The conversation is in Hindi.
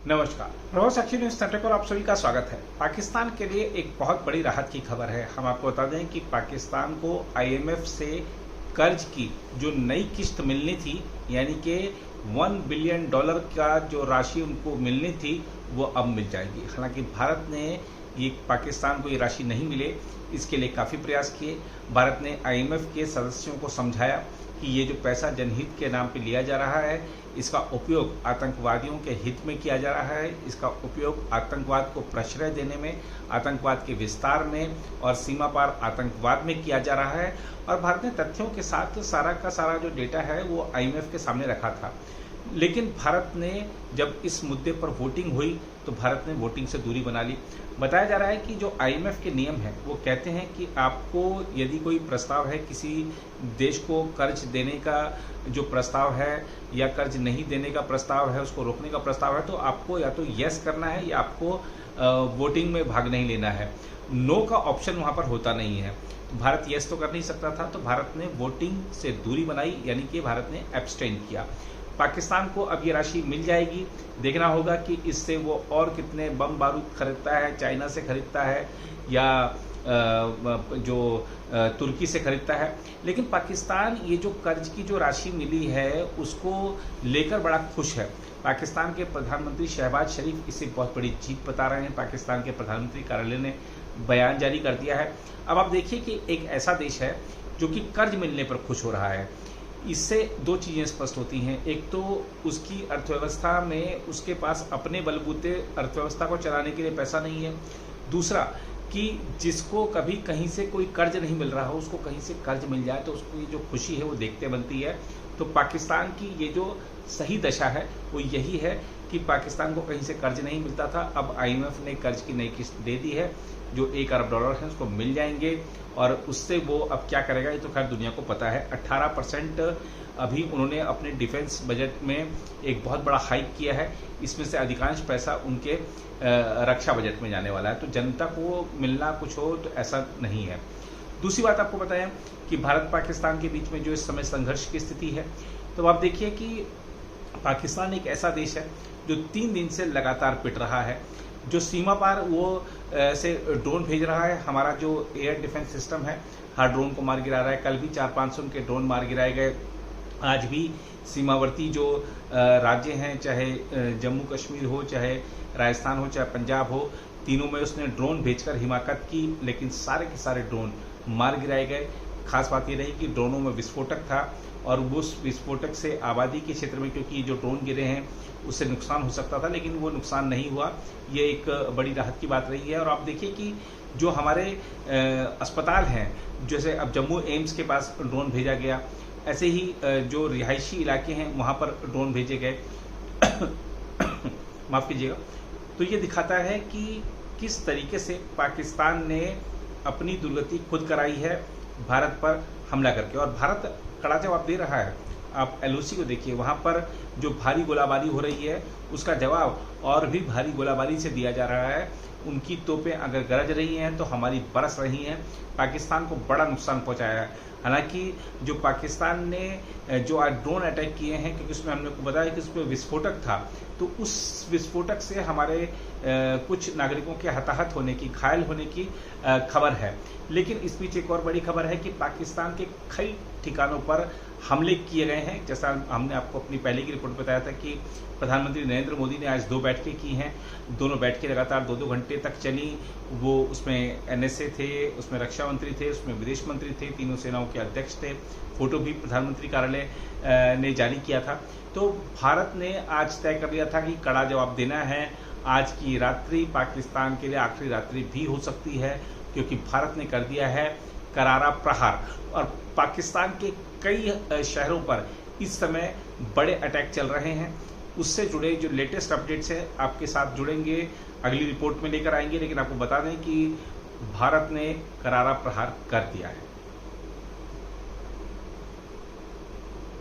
नमस्कार, रोज एक्शन न्यूज नेटवर्क पर आप सभी का स्वागत है। पाकिस्तान के लिए एक बहुत बड़ी राहत की खबर है। हम आपको बता दें कि पाकिस्तान को आईएमएफ से कर्ज की जो नई किस्त मिलनी थी, यानी कि $1 बिलियन का जो राशि उनको मिलनी थी, वो अब मिल जाएगी। हालांकि भारत ने ये पाकिस्तान को ये राशि नहीं मिले, इसके लिए काफ़ी प्रयास किए। भारत ने आईएमएफ के सदस्यों को समझाया कि ये जो पैसा जनहित के नाम पे लिया जा रहा है, इसका उपयोग आतंकवादियों के हित में किया जा रहा है, इसका उपयोग आतंकवाद को प्रश्रय देने में, आतंकवाद के विस्तार में और सीमा पार आतंकवाद में किया जा रहा है। और भारत ने तथ्यों के साथ सारा का सारा जो डेटा है वो आईएमएफ के सामने रखा था। लेकिन भारत ने जब इस मुद्दे पर वोटिंग हुई तो भारत ने वोटिंग से दूरी बना ली। बताया जा रहा है कि जो आईएमएफ के नियम हैं वो कहते हैं कि आपको यदि कोई प्रस्ताव है, किसी देश को कर्ज देने का जो प्रस्ताव है या कर्ज नहीं देने का प्रस्ताव है, उसको रोकने का प्रस्ताव है, तो आपको या तो यस करना है या आपको वोटिंग में भाग नहीं लेना है। नो का ऑप्शन वहाँ पर होता नहीं है। भारत यस तो कर नहीं सकता था, तो भारत ने वोटिंग से दूरी बनाई, यानी कि भारत ने एब्सटेन किया। पाकिस्तान को अब ये राशि मिल जाएगी। देखना होगा कि इससे वो और कितने बम बारूद खरीदता है, चाइना से खरीदता है या जो तुर्की से खरीदता है। लेकिन पाकिस्तान ये जो कर्ज की जो राशि मिली है उसको लेकर बड़ा खुश है। पाकिस्तान के प्रधानमंत्री शहबाज शरीफ इसे बहुत बड़ी जीत बता रहे हैं। पाकिस्तान के प्रधानमंत्री कार्यालय ने बयान जारी कर दिया है। अब आप देखिए कि एक ऐसा देश है जो कि कर्ज मिलने पर खुश हो रहा है। इससे दो चीज़ें स्पष्ट होती हैं। एक तो उसकी अर्थव्यवस्था में उसके पास अपने बलबूते अर्थव्यवस्था को चलाने के लिए पैसा नहीं है। दूसरा कि जिसको कभी कहीं से कोई कर्ज नहीं मिल रहा हो, उसको कहीं से कर्ज मिल जाए तो उसको ये जो खुशी है वो देखते बनती है। तो पाकिस्तान की ये जो सही दशा है वो यही है कि पाकिस्तान को कहीं से कर्ज नहीं मिलता था। अब आईएमएफ ने कर्ज की नई किस्त दे दी है, जो $1 अरब है उसको मिल जाएंगे और उससे वो अब क्या करेगा ये तो खैर दुनिया को पता है। 18% अभी उन्होंने अपने डिफेंस बजट में एक बहुत बड़ा हाइक किया है। इसमें से अधिकांश पैसा उनके रक्षा बजट में जाने वाला है। तो जनता को मिलना कुछ हो तो ऐसा नहीं है। दूसरी बात आपको बताएं कि भारत पाकिस्तान के बीच में जो इस समय संघर्ष की स्थिति है, तो आप देखिए कि पाकिस्तान एक ऐसा देश है जो 3 दिन से लगातार पिट रहा है। जो सीमा पार वो से ड्रोन भेज रहा है। हमारा जो एयर डिफेंस सिस्टम है हर ड्रोन को मार गिरा रहा है। कल भी 400-500 के ड्रोन मार गिराए गए। आज भी सीमावर्ती जो राज्य हैं, चाहे जम्मू कश्मीर हो, चाहे राजस्थान हो, चाहे पंजाब हो, तीनों में उसने ड्रोन भेजकर हिमाकत की, लेकिन सारे के सारे ड्रोन मार गिराए गए। खास बात ये रही कि ड्रोनों में विस्फोटक था और उस विस्फोटक से आबादी के क्षेत्र में, क्योंकि जो ड्रोन गिरे हैं उससे नुकसान हो सकता था, लेकिन वो नुकसान नहीं हुआ। ये एक बड़ी राहत की बात रही है। और आप देखिए कि जो हमारे अस्पताल हैं, जैसे अब जम्मू एम्स के पास ड्रोन भेजा गया, ऐसे ही जो रिहायशी इलाके हैं वहाँ पर ड्रोन भेजे गए माफ़ कीजिएगा। तो ये दिखाता है कि किस तरीके से पाकिस्तान ने अपनी दुर्गति खुद कराई है भारत पर हमला करके, और भारत कड़ा जवाब दे रहा है। आप एलओसी को देखिए, वहाँ पर जो भारी गोलाबारी हो रही है उसका जवाब और भी भारी गोलाबारी से दिया जा रहा है। उनकी तोपें अगर गरज रही हैं तो हमारी बरस रही हैं। पाकिस्तान को बड़ा नुकसान पहुँचाया है। हालांकि जो पाकिस्तान ने जो आज ड्रोन अटैक किए हैं, क्योंकि उसमें हमने को बताया कि उसमें विस्फोटक था, तो उस विस्फोटक से हमारे कुछ नागरिकों के हताहत होने की, घायल होने की खबर है। लेकिन इस बीच एक और बड़ी खबर है कि पाकिस्तान के कई ठिकानों पर हमले किए गए हैं। जैसा हमने आपको अपनी पहले की रिपोर्ट बताया था कि प्रधानमंत्री नरेंद्र मोदी ने आज 2 बैठकें की हैं। दोनों बैठकें लगातार 2-2 घंटे तक चली। वो उसमें एनएसए थे, उसमें रक्षा मंत्री थे, उसमें विदेश मंत्री थे, तीनों सेनाओं के अध्यक्ष थे। फोटो भी प्रधानमंत्री कार्यालय ने जारी किया था। तो भारत ने आज तय कर लिया था कि कड़ा जवाब देना है। आज की रात्रि पाकिस्तान के लिए आखिरी रात्रि भी हो सकती है, क्योंकि भारत ने कर दिया है करारा प्रहार। और पाकिस्तान के कई शहरों पर इस समय बड़े अटैक चल रहे हैं। उससे जुड़े जो लेटेस्ट अपडेट्स हैं आपके साथ जुड़ेंगे, अगली रिपोर्ट में लेकर आएंगे। लेकिन आपको बता दें कि भारत ने करारा प्रहार कर दिया है।